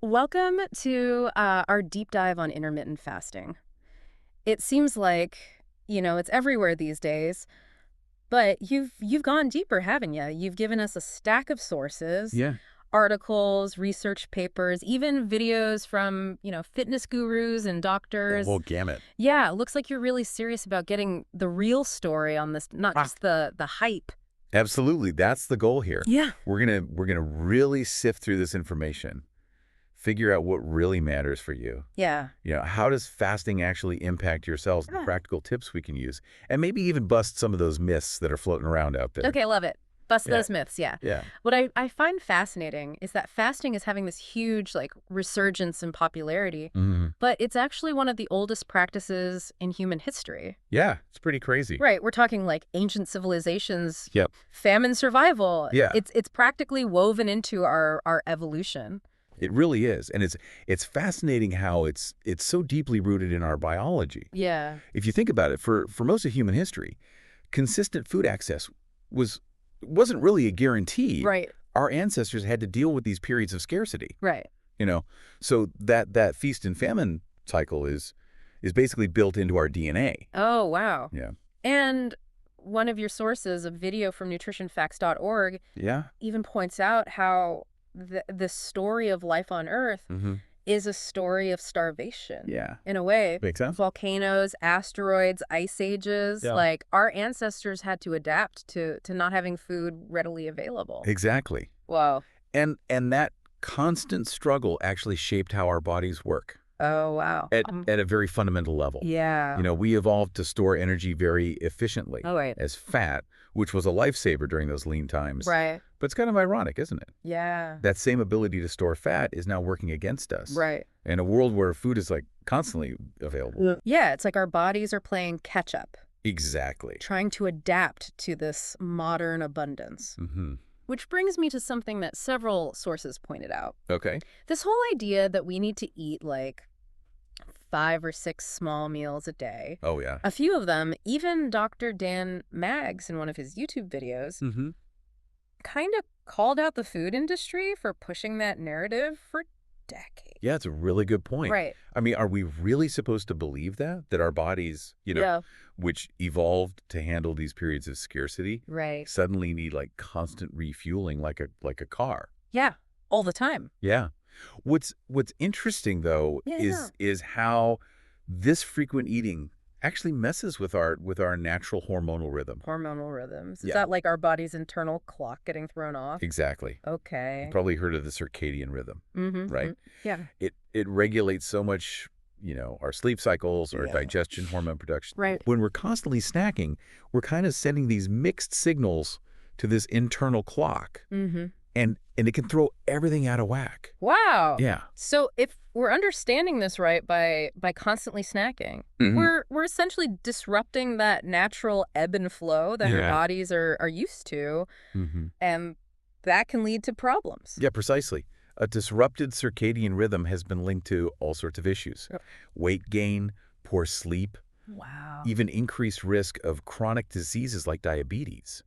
Welcome to our deep dive on intermittent fasting. It seems like, it's everywhere these days, but you've gone deeper, haven't you? You've given us a stack of sources, Yeah. articles, research papers, even videos from, fitness gurus and The doctors. whole gamut. Yeah, it looks like you're really serious about getting the real story on this, not Ah, just the hype. absolutely. That's the goal here. Yeah. We're gonna really sift through this information, figure out what really matters for you. Yeah. How does fasting actually impact your cells and Ah. practical tips we can use, and maybe even bust some of those myths that are floating around out there. Okay, love it. Bust Yeah. those myths, yeah. Yeah. What I find fascinating is that fasting is having this huge, resurgence in popularity, hmm but it's actually one of the oldest practices in human history. Yeah. It's pretty crazy. Right, we're talking like ancient civilizations, Yep. famine survival. Yeah. It's practically woven into our evolution. It really is, and it's fascinating how it's so deeply rooted in our biology. Yeah. If you think about it, for most of human history, consistent food access wasn't really a guarantee. Right, Our ancestors had to deal with these periods of scarcity, right. you know. So that feast and famine cycle is basically built into our DNA. Oh, wow. Yeah. And one of your sources, a video from nutritionfacts.org, Yeah. even points out how the story of life on Earth Mm-hmm. is a story of starvation. Yeah. In a way, Makes sense. volcanoes, asteroids, ice ages, Yeah. like our ancestors had to adapt to not having food readily available. Exactly. Whoa. And that constant struggle actually shaped how our bodies work Oh, wow. at a very fundamental level. Yeah. We evolved to store energy very efficiently Oh, right. as fat, which was a lifesaver during those lean times. Right. But it's kind of ironic, isn't it? Yeah. That same ability to store fat is now working against us. Right. In a world where food is constantly available. Yeah, it's like our bodies are playing catch up, Exactly. trying to adapt to this modern abundance. Mm-hmm. Which brings me to something that several sources pointed out. Okay. This whole idea that we need to eat like 5 or 6 small meals a day. Oh, yeah. A few of them, even Dr. Dan Maggs in one of his YouTube videos, Mm-hmm. kind of called out the food industry for pushing that narrative for decades. Yeah, it's a really good point. Right. I mean, are we really supposed to believe that our bodies, Yeah. which evolved to handle these periods of scarcity, Right. suddenly need constant refueling like a car? Yeah. All the time. Yeah. What's interesting though Yeah. is how this frequent eating actually messes with our natural hormonal rhythm. Hormonal rhythms. Is Yeah. that like our body's internal clock getting thrown off? Exactly. Okay. You probably heard of the circadian rhythm, Mm-hmm. right? Yeah. It regulates so much, our sleep cycles, our Yeah. digestion, hormone production. Right. When we're constantly snacking, we're kind of sending these mixed signals to this internal clock, Mm-hmm. and it can throw everything out of whack. Wow. Yeah. So if we're understanding this right by constantly snacking, Mhm. we're essentially disrupting that natural ebb and flow that our Yeah. bodies are used to, Mm-hmm. and that can lead to problems. Yeah, precisely. A disrupted circadian rhythm has been linked to all sorts of issues. Yep. Weight gain, poor sleep, Wow. even increased risk of chronic diseases like diabetes.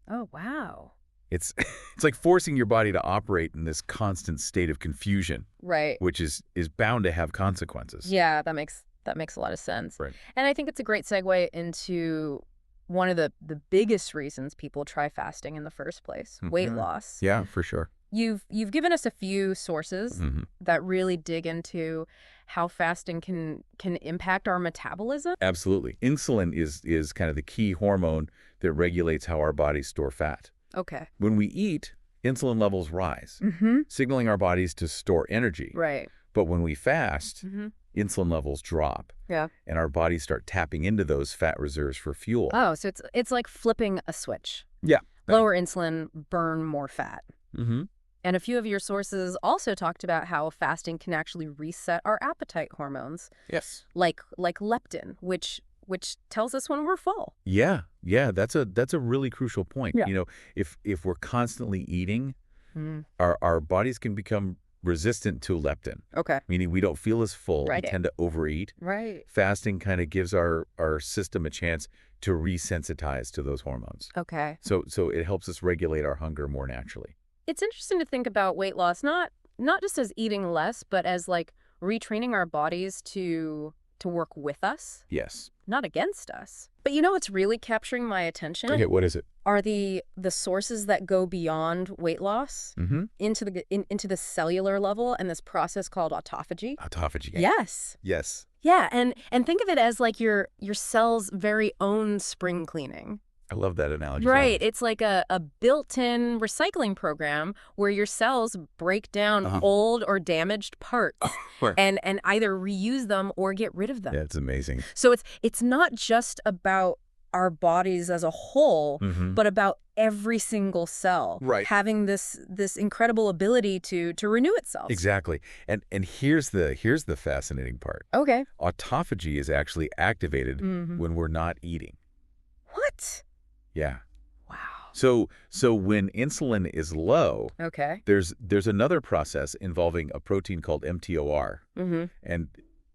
Oh, wow. It's it's like forcing your body to operate in this constant state of confusion, Right. which is bound to have consequences. Yeah, that makes a lot of sense. Right. And I think it's a great segue into one of the biggest reasons people try fasting in the first place, weight Mhm. loss. Yeah, for sure. You've given us a few sources hmm that really dig into how fasting can impact our metabolism. Absolutely. Insulin is kind of the key hormone that regulates how our bodies store fat. Okay. When we eat, insulin levels rise, Mm-hmm. signaling our bodies to store energy. Right. But when we fast, Mm-hmm. insulin levels drop, Yeah. and our bodies start tapping into those fat reserves for fuel. Oh, so it's like flipping a switch. Yeah. Lower insulin, burn more fat. Mm-hmm. And a few of your sources also talked about how fasting can actually reset our appetite hormones, Yes. like leptin, which tells us when we're full. Yeah. That's a really crucial point. Yeah. If we're constantly eating, Mm. our bodies can become resistant to leptin, Okay. meaning we don't feel as full. Right. We tend to overeat. Right. Fasting kind of gives our system a chance to resensitize to those hormones. Okay. So it helps us regulate our hunger more naturally. It's interesting to think about weight loss not not just as eating less, but as like retraining our bodies to work with us, Yes. not against us. But you know what's really capturing my attention? Okay, what is it? Are the sources that go beyond weight loss Mm-hmm. into the cellular level and this process called autophagy. Autophagy. Yes. Yes. Yeah, and think of it as like your cell's very own spring cleaning. I love that analogy. Right. It's like a built-in recycling program where your cells break down old or damaged parts and either reuse them or get rid of them. Yeah, it's amazing. So it's not just about our bodies as a whole, but about every single cell having this incredible ability to renew itself. Exactly. And here's the fascinating part. Okay. Autophagy is actually activated when we're not eating. What? Yeah. Wow. So when insulin is low, there's another process involving a protein called mTOR, and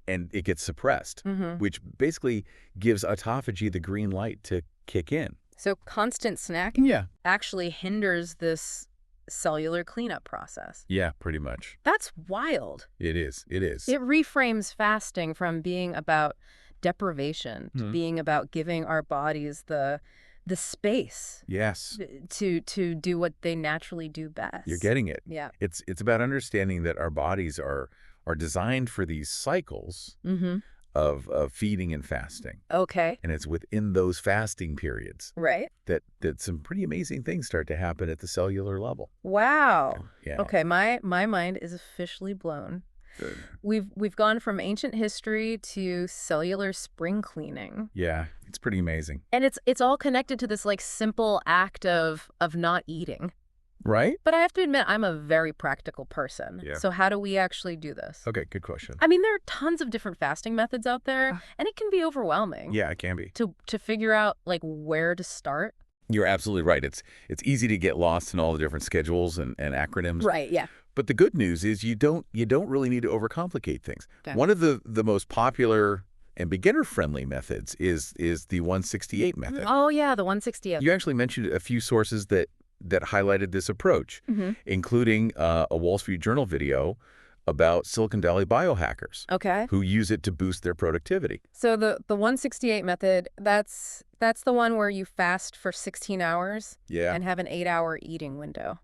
it gets suppressed, which basically gives autophagy the green light to kick in. So constant snacking Yeah. actually hinders this cellular cleanup process. Yeah, pretty much. That's wild. It is. It is. It reframes fasting from being about deprivation to being about giving our bodies the space Yes. to do what they naturally do best. You're getting it. Yeah. It's about understanding that our bodies are designed for these cycles of feeding and fasting. Okay. And it's within those fasting periods Right. that some pretty amazing things start to happen at the cellular level. Wow. Yeah. Okay, my mind is officially blown. We've gone from ancient history to cellular spring cleaning. Yeah, it's pretty amazing. And it's all connected to this like simple act of not eating. Right? But I have to admit, I'm a very practical person. Yeah. So how do we actually do this? Okay, good question. I mean, there are tons of different fasting methods out there, and it can be overwhelming. Yeah, it can be. To figure out like where to start. You're absolutely right. It's easy to get lost in all the different schedules and acronyms. Right, yeah. But the good news is you don't really need to overcomplicate things. Okay. One of the most popular and beginner-friendly methods is the 168 method. Oh yeah, the 168. You actually mentioned a few sources that highlighted this approach, including a Wall Street Journal video about Silicon Valley biohackers who use it to boost their productivity. So the 168 method, that's the one where you fast for 16 hours and have an 8-hour eating window.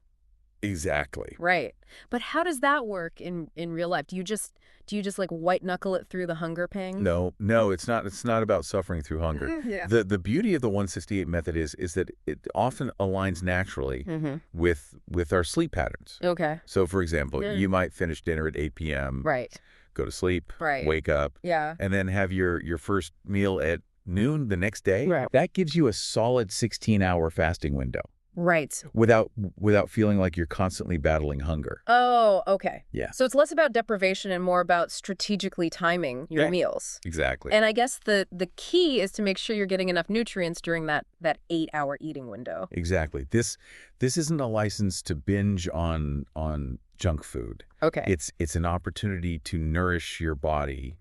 Exactly. Right. But how does that work in real life? Do you just like white knuckle it through the hunger pangs? No, it's not. It's not about suffering through hunger. Yeah. The beauty of the 168 method is that it often aligns naturally with our sleep patterns. Okay. So, for example, you might finish dinner at 8 p.m. Right. Go to sleep. Right. Wake up. Yeah. And then have your first meal at noon the next day. Right. That gives you a solid 16-hour fasting window. Right. Without feeling like you're constantly battling hunger. Oh, okay. Yeah. So it's less about deprivation and more about strategically timing your meals. Exactly. And I guess the key is to make sure you're getting enough nutrients during that 8-hour eating window. Exactly. This isn't a license to binge on junk food. Okay. It's an opportunity to nourish your body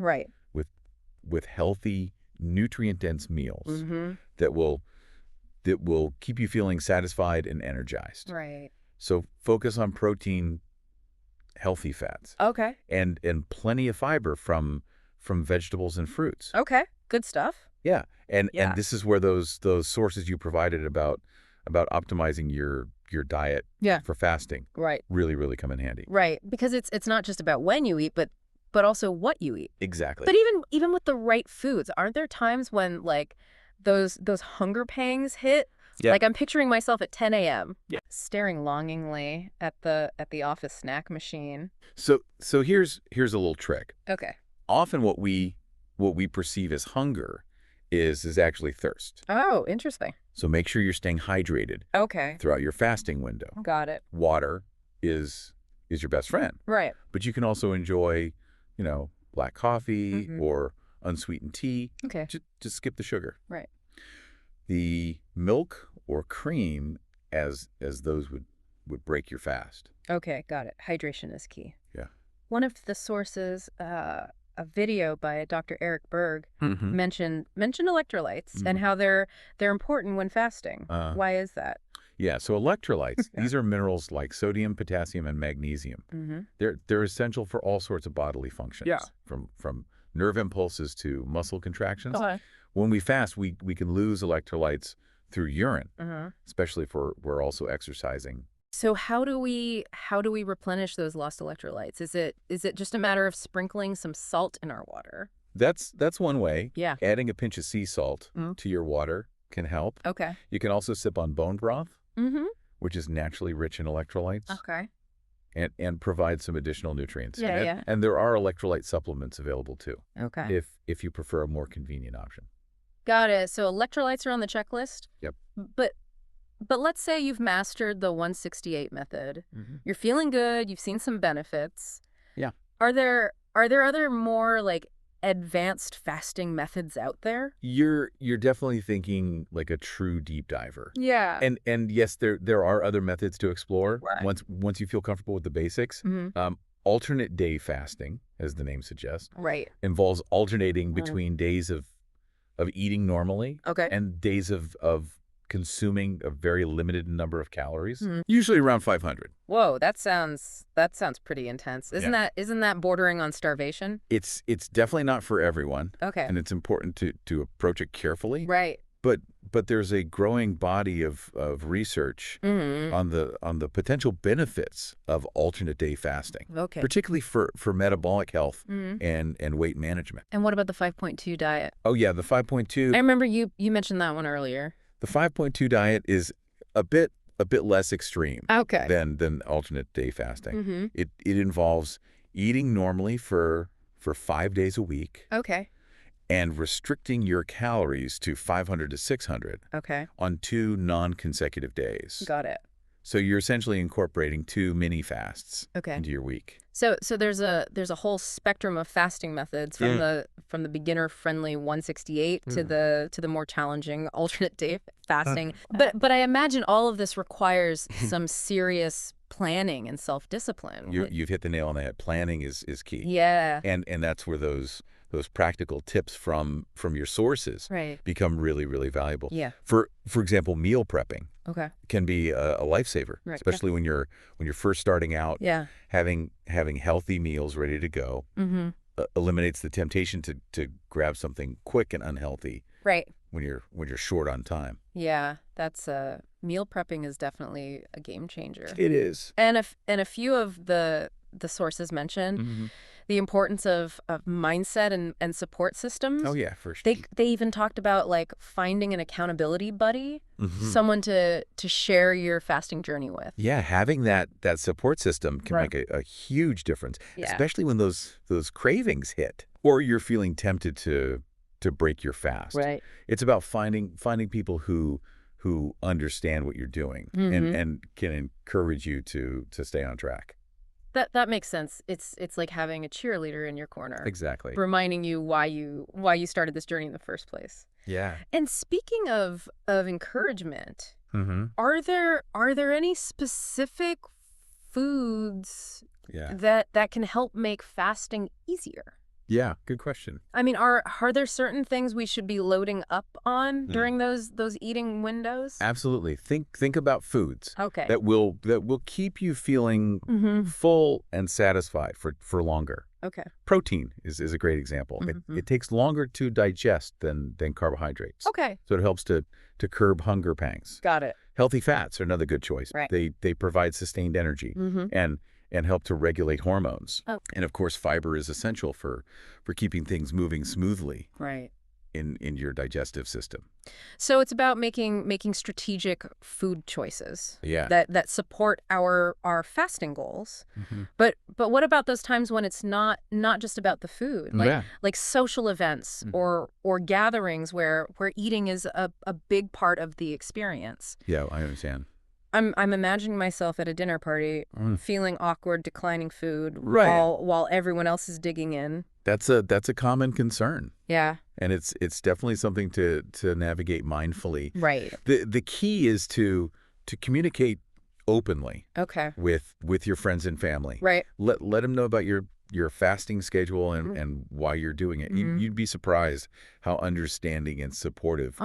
with healthy, nutrient-dense meals that will keep you feeling satisfied and energized. Right. So focus on protein, healthy fats. Okay. And plenty of fiber from vegetables and fruits. Okay. Good stuff. Yeah. And this is where those sources you provided about optimizing your diet for fasting really, really come in handy. Right. Because it's not just about when you eat, but also what you eat. Exactly. But even with the right foods, aren't there times when like those hunger pangs hit? Yeah. Like I'm picturing myself at 10 a.m. Yeah. staring longingly at the office snack machine. So here's a little trick. Okay. Often what we perceive as hunger is actually thirst. Oh, interesting. So make sure you're staying hydrated throughout your fasting window. Got it. Water is your best friend. Right. But you can also enjoy, black coffee or unsweetened tea. Okay. Just skip the sugar. Right. The milk or cream as those would break your fast. Okay, got it. Hydration is key. Yeah. One of the sources, a video by Dr. Eric Berg, mentioned electrolytes and how they're important when fasting. Why is that? Yeah, so electrolytes, these are minerals like sodium, potassium, and magnesium. They're essential for all sorts of bodily functions, from nerve impulses to muscle contractions. When we fast, we can lose electrolytes through urine, especially if we're also exercising. So how do we replenish those lost electrolytes? Is it just a matter of sprinkling some salt in our water? That's one way. Yeah. Adding a pinch of sea salt to your water can help. Okay. You can also sip on bone broth, which is naturally rich in electrolytes. Okay. And provide some additional nutrients. Yeah. And there are electrolyte supplements available too. Okay. If you prefer a more convenient option. Got it. So electrolytes are on the checklist? Yep. But let's say you've mastered the 168 method. You're feeling good, you've seen some benefits. Yeah. Are there other more like advanced fasting methods out there? You're definitely thinking like a true deep diver. Yeah. And yes, there are other methods to explore Right. once you feel comfortable with the basics. Alternate day fasting, as the name suggests, involves alternating between days of eating normally and days of consuming a very limited number of calories, usually around 500. Whoa, that sounds pretty intense. Isn't that bordering on starvation? It's definitely not for everyone. Okay. And it's important to approach it carefully. Right. But there's a growing body of research on the potential benefits of alternate day fasting. Okay. Particularly for metabolic health and weight management. And what about the 5.2 diet? Oh yeah, the 5.2. I remember you mentioned that one earlier. The 5.2 diet is a bit less extreme than alternate day fasting. It involves eating normally for 5 days a week. Okay. And restricting your calories to 500 to 600 on 2 non-consecutive days. Got it. So you're essentially incorporating 2 mini fasts into your week. So there's a whole spectrum of fasting methods from the beginner friendly 168 to the more challenging alternate day fasting. But I imagine all of this requires some serious planning and self-discipline. You've hit the nail on the head. Planning is key. Yeah. And that's where those practical tips from your sources become really, really valuable. Yeah. For example, meal prepping can be a lifesaver, especially when you're first starting out. Yeah. Having healthy meals ready to go eliminates the temptation to grab something quick and unhealthy. Right. When you're short on time. Yeah, that's meal prepping is definitely a game changer. It is. And a few of the sources mentioned the importance of mindset and support systems. Oh yeah, for sure. They even talked about like finding an accountability buddy, someone to share your fasting journey with. Yeah, having that support system can make a huge difference, especially when those cravings hit or you're feeling tempted to break your fast. Right. It's about finding people who understand what you're doing and can encourage you to stay on track. That makes sense. It's like having a cheerleader in your corner. Exactly. Reminding you why you started this journey in the first place. Yeah. And speaking of encouragement, are there any specific foods that can help make fasting easier? Yeah, good question. I mean, are there certain things we should be loading up on during those eating windows? Absolutely. Think about foods that will keep you feeling full and satisfied for longer. Okay. Protein is a great example. It takes longer to digest than carbohydrates. Okay. So it helps to curb hunger pangs. Got it. Healthy fats are another good choice. Right. They provide sustained energy and help to regulate hormones. Oh. And of course, fiber is essential for keeping things moving smoothly. Right. In your digestive system. So it's about making strategic food choices that support our fasting goals. But what about those times when it's not just about the food, like social events or gatherings where eating is a big part of the experience? Yeah, I understand. I'm imagining myself at a dinner party feeling awkward declining food while everyone else is digging in. That's a common concern. Yeah. And it's definitely something to navigate mindfully. Right. The key is to communicate openly. Okay. With your friends and family. Right. Let them know about your your fasting schedule and why you're doing it, you'd be surprised how understanding and supportive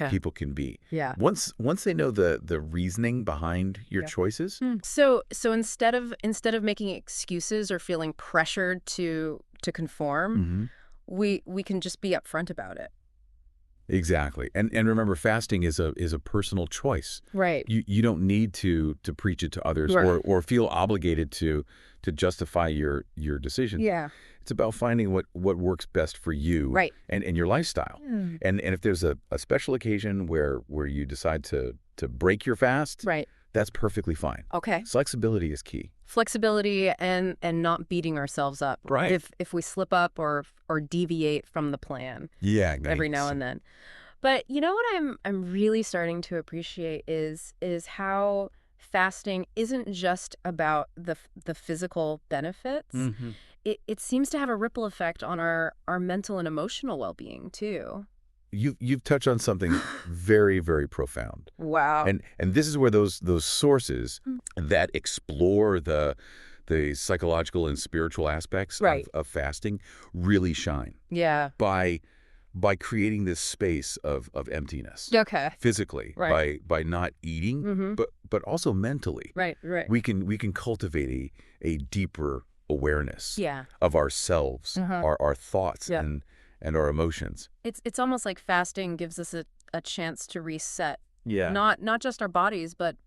people can be. Yeah. Once they know the reasoning behind your choices. So instead of making excuses or feeling pressured to conform, we can just be upfront about it. Exactly. And remember, fasting is a personal choice. Right. You don't need to preach it to others or feel obligated to justify your decision. Yeah. It's about finding what works best for you and your lifestyle. And if there's a special occasion where you decide to break your fast, that's perfectly fine. Okay. Flexibility is key. Flexibility and not beating ourselves up. Right. If we slip up or deviate from the plan. Yeah. Every now and then. But you know what I'm really starting to appreciate is how fasting isn't just about the physical benefits. It seems to have a ripple effect on our mental and emotional well-being too. You've touched on something very, very profound. Wow. And this is where those sources that explore the psychological and spiritual aspects of fasting really shine. Yeah. By creating this space of emptiness. Okay. Physically, by not eating, but also mentally. Right. We can cultivate a deeper awareness of ourselves, our thoughts and our emotions. It's almost like fasting gives us a chance to reset. Yeah. Not just our bodies, but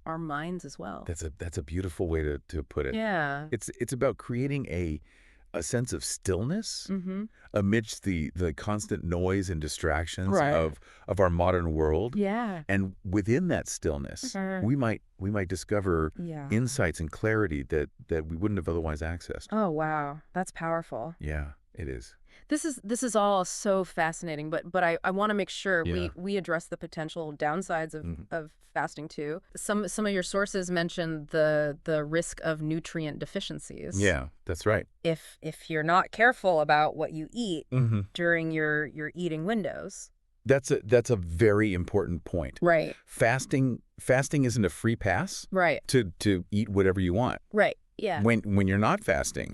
our minds as well. That's a beautiful way to put it. Yeah. It's about creating a sense of stillness amidst the constant noise and distractions of our modern world. Yeah. And within that stillness, we might discover insights and clarity that we wouldn't have otherwise accessed. Oh, wow. That's powerful. Yeah, it is. This is all so fascinating, but I want to make sure we address the potential downsides of fasting too. Some of your sources mention the risk of nutrient deficiencies. Yeah, that's right. If you're not careful about what you eat during your eating windows. That's a very important point. Right. Fasting isn't a free pass. Right. To eat whatever you want. Right. Yeah. When you're not fasting,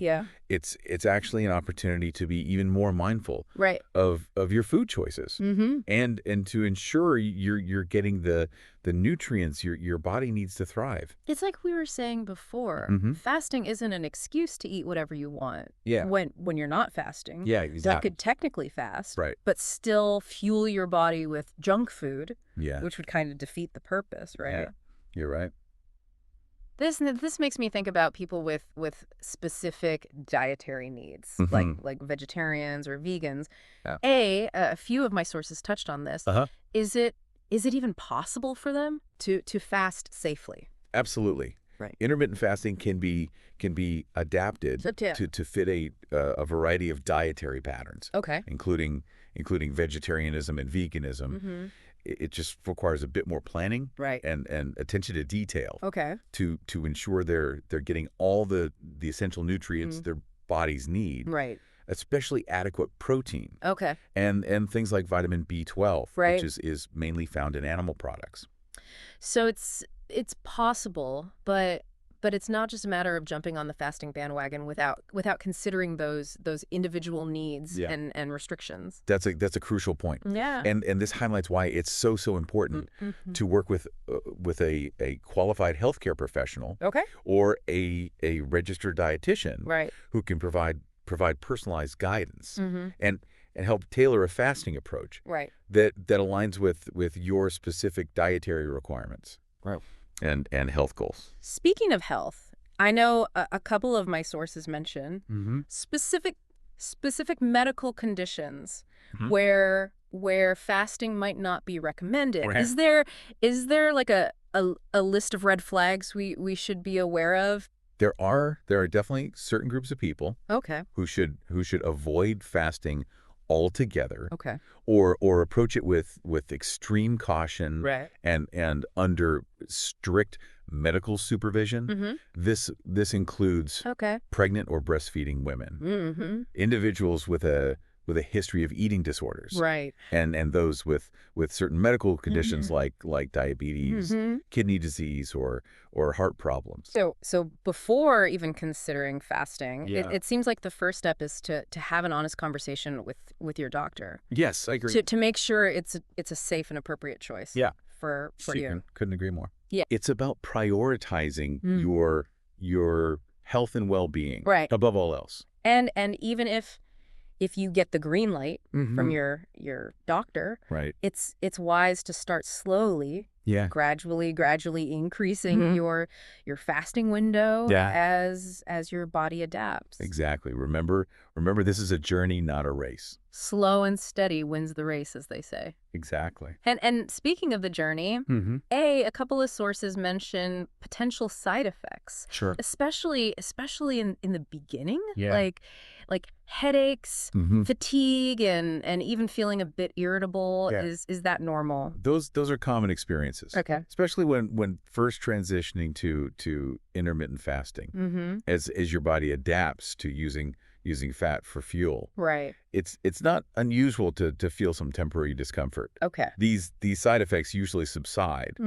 it's actually an opportunity to be even more mindful of your food choices and to ensure you're getting the nutrients your body needs to thrive. It's like we were saying before, fasting isn't an excuse to eat whatever you want. Yeah. When you're not fasting. Yeah, exactly. That could technically fast, but still fuel your body with junk food, Yeah. which would kind of defeat the purpose, right? Yeah. You're right. This makes me think about people with specific dietary needs, like vegetarians or vegans. Yeah. A few of my sources touched on this. Is it even possible for them to fast safely? Absolutely. Right. Intermittent fasting can be adapted to fit a variety of dietary patterns. Okay. Including vegetarianism and veganism. It just requires a bit more planning and attention to detail to ensure they're getting all the essential nutrients their bodies need, especially adequate protein and things like vitamin B12, which is mainly found in animal products. So it's possible, but it's not just a matter of jumping on the fasting bandwagon without considering those individual needs and restrictions. That's a crucial point. Yeah. And this highlights why it's so important to work with a qualified healthcare professional or a registered dietitian who can provide personalized guidance and help tailor a fasting approach that aligns with your specific dietary requirements. Right. And health goals. Speaking of health, I know a couple of my sources mention specific medical conditions where fasting might not be recommended. Right. Is there like a list of red flags we should be aware of? There are definitely certain groups of people who should avoid fasting altogether, or approach it with extreme caution, and under strict medical supervision. This includes pregnant or breastfeeding women, individuals with a with a history of eating disorders. Right. And those with certain medical conditions like diabetes, kidney disease, or heart problems. So before even considering fasting, it seems like the first step is to have an honest conversation with your doctor. Yes, I agree. To make sure it's a safe and appropriate choice. Yeah. For you. Couldn't agree more. Yeah. It's about prioritizing your health and well-being above all else. And even if you get the green light from your doctor, it's wise to start slowly, gradually increasing your fasting window as your body adapts. Exactly. Remember, this is a journey, not a race. Slow and steady wins the race, as they say. Exactly. And speaking of the journey, a couple of sources mention potential side effects. Sure. Especially in the beginning, like headaches, fatigue, and even feeling a bit irritable. Is that normal? Those are common experiences. Okay. Especially when first transitioning to intermittent fasting, as your body adapts to using fat for fuel. Right. It's not unusual to feel some temporary discomfort. Okay. These side effects usually subside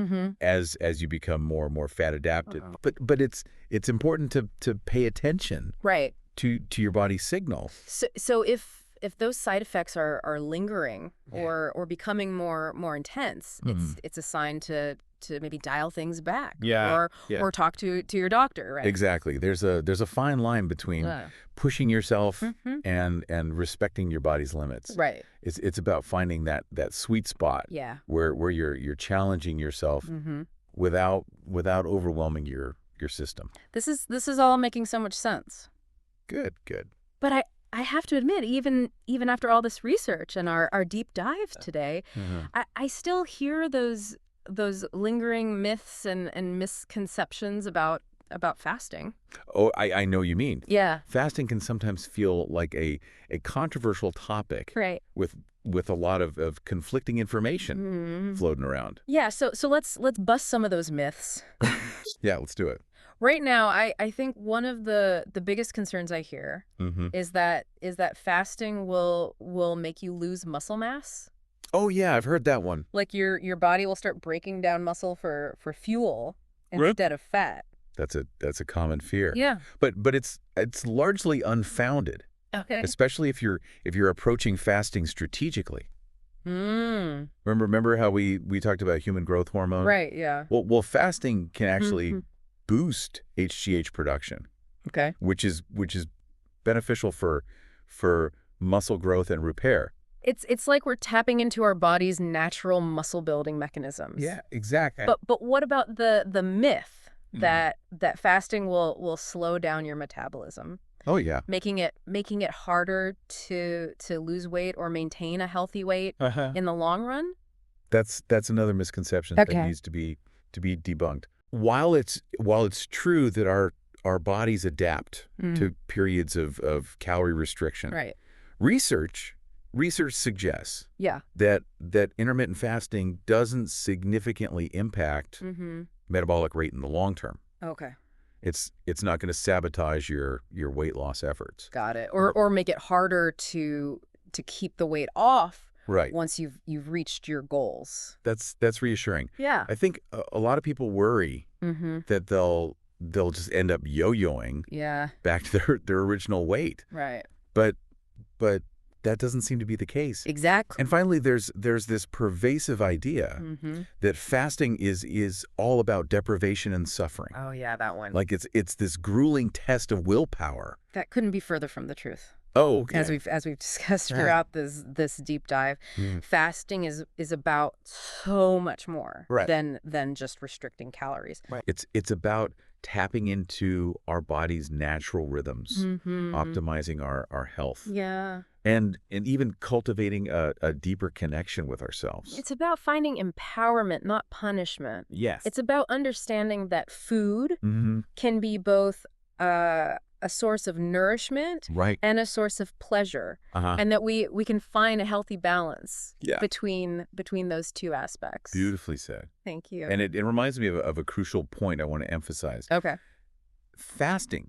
as you become more and more fat adapted. But it's important to pay attention. Right. To your body's signal. So if those side effects are lingering or becoming more intense, it's a sign to maybe dial things back. Or talk to your doctor, right? Exactly. There's a fine line between pushing yourself and respecting your body's limits. Right. It's about finding that sweet spot where you're challenging yourself without overwhelming your system. This is all making so much sense. Good. But I have to admit, even after all this research and our deep dive today, I still hear those lingering myths and misconceptions about fasting. Oh, I know you mean. Yeah. Fasting can sometimes feel like a controversial topic. Right. With a lot of conflicting information floating around. Yeah, so let's bust some of those myths. Yeah, let's do it. Right now, I think one of the biggest concerns I hear is that fasting will make you lose muscle mass. Oh yeah, I've heard that one. Like your body will start breaking down muscle for fuel instead of fat. That's a common fear. Yeah. But it's largely unfounded. Okay. Especially if you're approaching fasting strategically. Remember how we talked about human growth hormone? Right, yeah. Well, fasting can actually boost HGH production. Okay. Which is beneficial for muscle growth and repair. It's like we're tapping into our body's natural muscle building mechanisms. Yeah, exactly. But what about the myth that fasting will slow down your metabolism? Oh yeah. Making it harder to lose weight or maintain a healthy weight in the long run? That's another misconception that needs to be debunked. While it's true that our bodies adapt to periods of calorie restriction. Right. Research suggests that intermittent fasting doesn't significantly impact metabolic rate in the long term. Okay. It's not going to sabotage your weight loss efforts. Got it. Or make it harder to keep the weight off. Right. Once you've reached your goals. That's reassuring. Yeah. I think a lot of people worry that they'll just end up yo-yoing back to their original weight. Right. But that doesn't seem to be the case. Exactly. And finally, there's this pervasive idea that fasting is all about deprivation and suffering. Oh yeah, that one. Like it's this grueling test of willpower. That couldn't be further from the truth. Oh, okay. As we've discussed throughout this deep dive, fasting is about so much more than just restricting calories. Right. It's about tapping into our body's natural rhythms, optimizing our health. Yeah. And even cultivating a deeper connection with ourselves. It's about finding empowerment, not punishment. Yes. It's about understanding that food can be both a source of nourishment and a source of pleasure, and that we can find a healthy balance between those two aspects. Beautifully said. Thank you. And it reminds me of a crucial point I want to emphasize. Okay. Fasting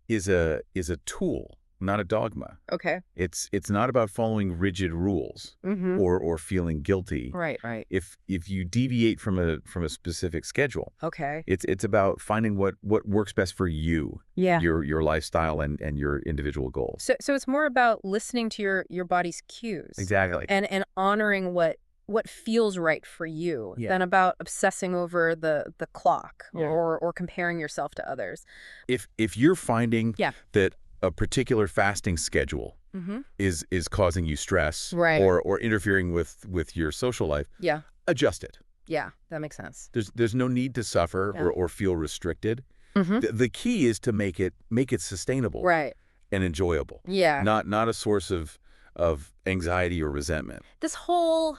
is a tool not a dogma. Okay. It's not about following rigid rules or feeling guilty. Right, right. If you deviate from a specific schedule, okay, it's about finding what works best for you, yeah. your lifestyle and your individual goals. So it's more about listening to your body's cues. Exactly. And honoring what feels right for you than about obsessing over the clock or comparing yourself to others. If you're finding Yeah. that a particular fasting schedule is causing you stress Right. or interfering with your social life, Yeah. adjust it. Yeah, that makes sense. There's no need to suffer or feel restricted. The key is to make it sustainable Right. and enjoyable. Yeah. Not a source of anxiety or resentment. This whole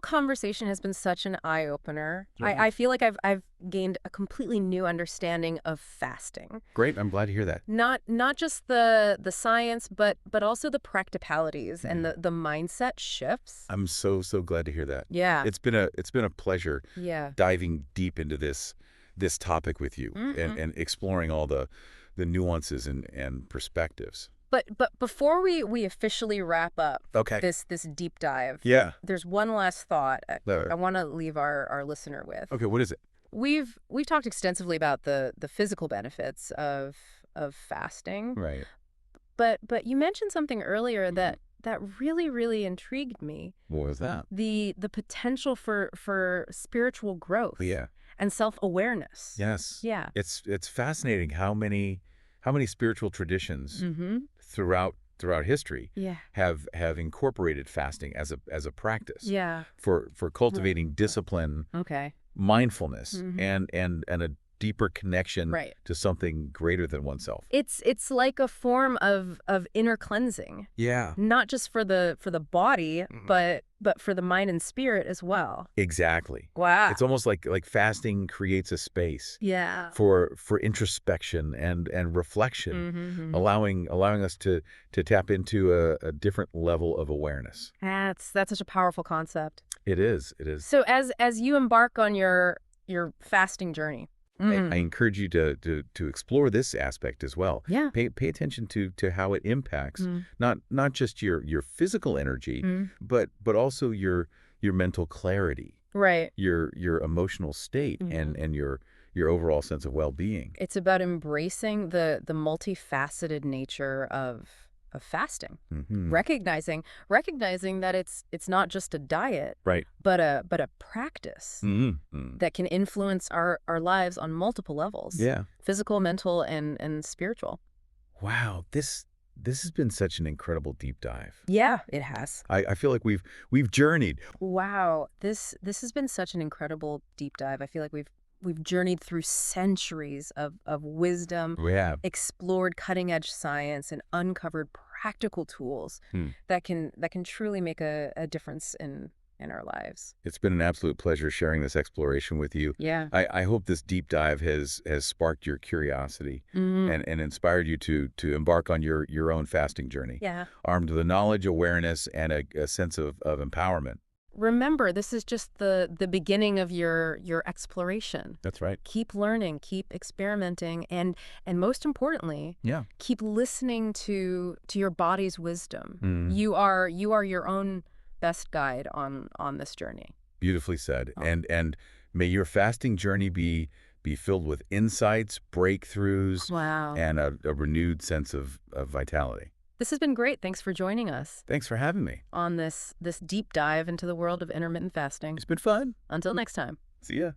conversation has been such an eye-opener. I feel like I've gained a completely new understanding of fasting. Great, I'm glad to hear that. Not just the science, but also the practicalities and the mindset shifts. I'm so glad to hear that. Yeah. It's been a pleasure diving deep into this topic with you and exploring all the nuances and perspectives. But before we officially wrap up this deep dive, there's one last thought I want to leave our listener with. Okay, what is it? We've talked extensively about the physical benefits of fasting. Right. But you mentioned something earlier that really intrigued me. What was that? The potential for spiritual growth. Yeah. And self-awareness. Yes. Yeah. It's fascinating how many spiritual traditions throughout history have incorporated fasting as a practice for cultivating discipline, mindfulness, and a deeper connection to something greater than oneself. It's like a form of inner cleansing. Yeah. Not just for the body, but for the mind and spirit as well. Exactly. Wow. It's almost like fasting creates a space for introspection and reflection, allowing us to tap into a different level of awareness. That's such a powerful concept. It is. So as you embark on your fasting journey, I encourage you to explore this aspect as well. Yeah. Pay attention to how it impacts not just your physical energy, but also your mental clarity. Right. Your emotional state and your overall sense of well-being. It's about embracing the multifaceted nature of fasting. Recognizing that it's not just a diet, right, but a practice that can influence our lives on multiple levels. Yeah. Physical, mental, and spiritual. Wow, this has been such an incredible deep dive. Yeah, it has. I feel like we've journeyed. Wow, this has been such an incredible deep dive. I feel like we've journeyed through centuries of wisdom, explored cutting-edge science, and uncovered practical tools that can truly make a difference in our lives. It's been an absolute pleasure sharing this exploration with you. Yeah. I hope this deep dive has sparked your curiosity and inspired you to embark on your own fasting journey. Yeah. Armed with the knowledge, awareness, and a sense of empowerment. Remember, this is just the beginning of your exploration. That's right. Keep learning, keep experimenting, and most importantly, keep listening to your body's wisdom. You are your own best guide on this journey. Beautifully said. Oh. And may your fasting journey be filled with insights, breakthroughs, and a renewed sense of vitality. This has been great. Thanks for joining us. Thanks for having me. On this deep dive into the world of intermittent fasting. It's been fun. Until next time. See ya.